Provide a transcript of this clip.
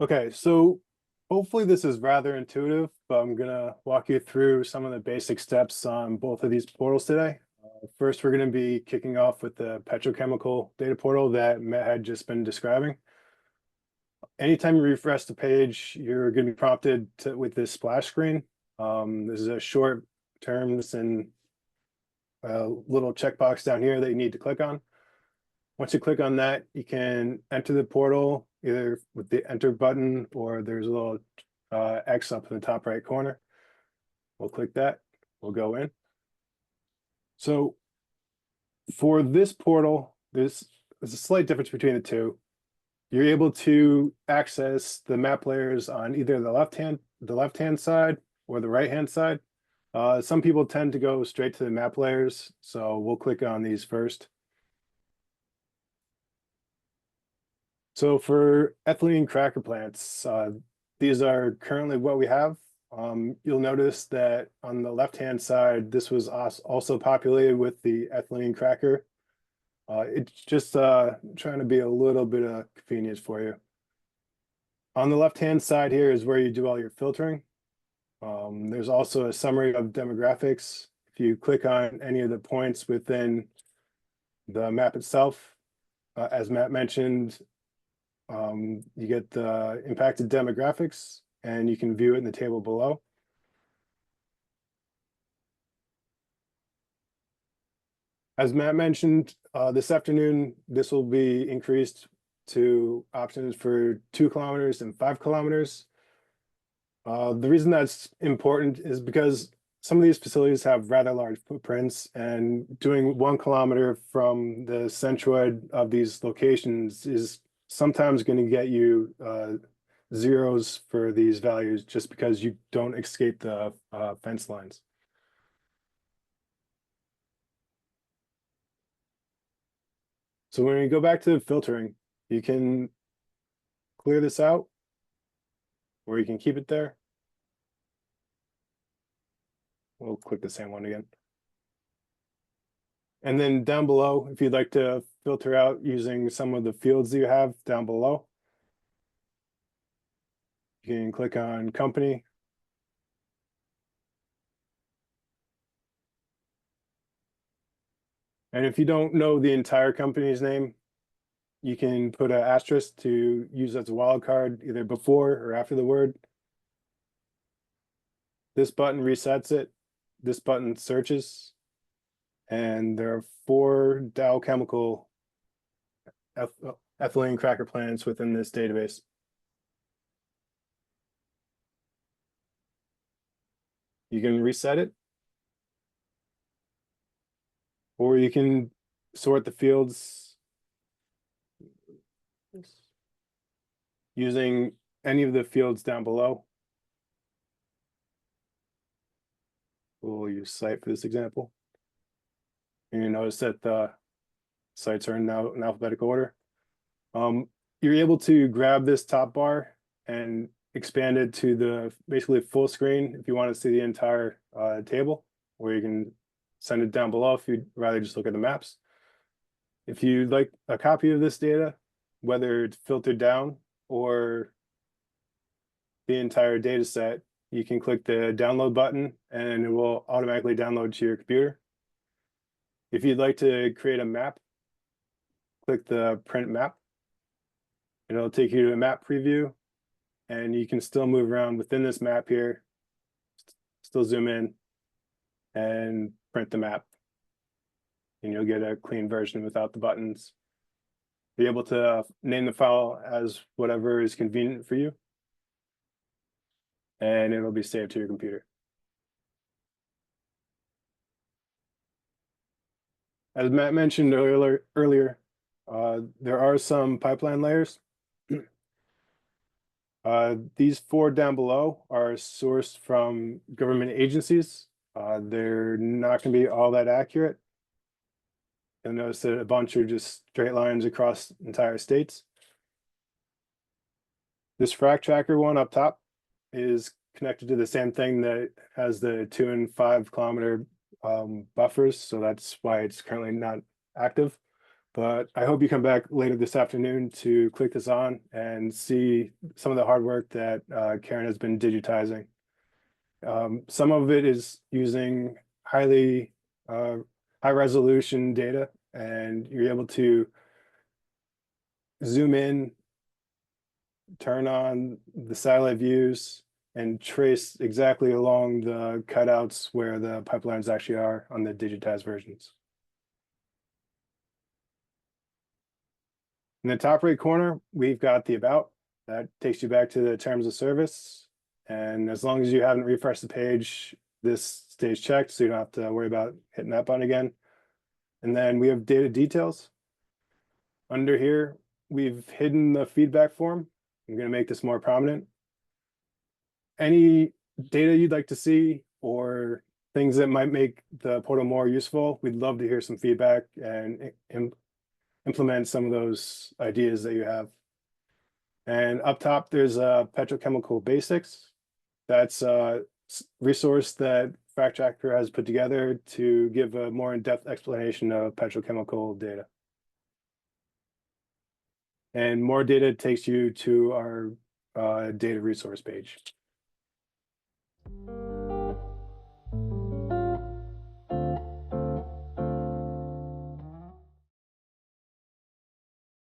Okay, so hopefully this is rather intuitive, but I'm gonna walk you through some of the basic steps on both of these portals today. First, we're gonna be kicking off with the petrochemical data portal that Matt had just been describing. Anytime you refresh the page, you're gonna be prompted with this splash screen. This is a short terms and a little checkbox down here that you need to click on. Once you click on that, you can enter the portal either with the enter button or there's a little X up in the top right corner. We'll click that, we'll go in. So for this portal, there's a slight difference between the two. You're able to access the map layers on either the left-hand side or the right-hand side. Some people tend to go straight to the map layers, so we'll click on these first. So for ethylene cracker plants, these are currently what we have. You'll notice that on the left-hand side, this was also populated with the ethylene cracker. It's just trying to be a little bit of convenience for you. On the left-hand side here is where you do all your filtering. There's also a summary of demographics. If you click on any of the points within the map itself, as Matt mentioned, you get the impacted demographics and you can view it in the table below. As Matt mentioned, this afternoon, this will be increased to options for 2 kilometers and 5 kilometers. The reason that's important is because some of these facilities have rather large footprints, and doing 1 kilometer from the centroid of these locations is sometimes going to get you zeros for these values just because you don't escape the fence lines. So when you go back to filtering, you can clear this out or you can keep it there. We'll click the same one again. And then down below, if you'd like to filter out using some of the fields that you have down below, you can click on company. And if you don't know the entire company's name, you can put an asterisk to use as a wildcard either before or after the word. This button resets it. This button searches. And there are 4 Dow Chemical ethylene cracker plants within this database. You can reset it, or you can sort the fields using any of the fields down below. We'll use site for this example. And you notice that the sites are now in alphabetical order. You're able to grab this top bar and expand it to the basically full screen if you want to see the entire table, or you can send it down below if you'd rather just look at the maps. If you'd like a copy of this data, whether it's filtered down or the entire data set, you can click the download button and it will automatically download to your computer. If you'd like to create a map, click the print map. It'll take you to a map preview, and you can still move around within this map here, still zoom in and print the map. And you'll get a clean version without the buttons. Be able to name the file as whatever is convenient for you, and it'll be saved to your computer. As Matt mentioned earlier, there are some pipeline layers. These 4 down below are sourced from government agencies. They're not going to be all that accurate. You'll notice that a bunch are just straight lines across entire states. This FracTracker one up top is connected to the same thing that has the 2 and 5 kilometer buffers, so that's why it's currently not active. But I hope you come back later this afternoon to click this on and see some of the hard work that Karen has been digitizing. Some of it is using high resolution data, and you're able to zoom in, turn on the satellite views, and trace exactly along the cutouts where the pipelines actually are on the digitized versions. In the top right corner, we've got the about. That takes you back to the terms of service. And as long as you haven't refreshed the page, this stays checked, so you don't have to worry about hitting that button again. And then we have data details. Under here, we've hidden the feedback form. I'm going to make this more prominent. Any data you'd like to see or things that might make the portal more useful, we'd love to hear some feedback and implement some of those ideas that you have. And up top, there's Petrochemical Basics. That's a resource that FracTracker has put together to give a more in-depth explanation of petrochemical data. And more data takes you to our data resource page.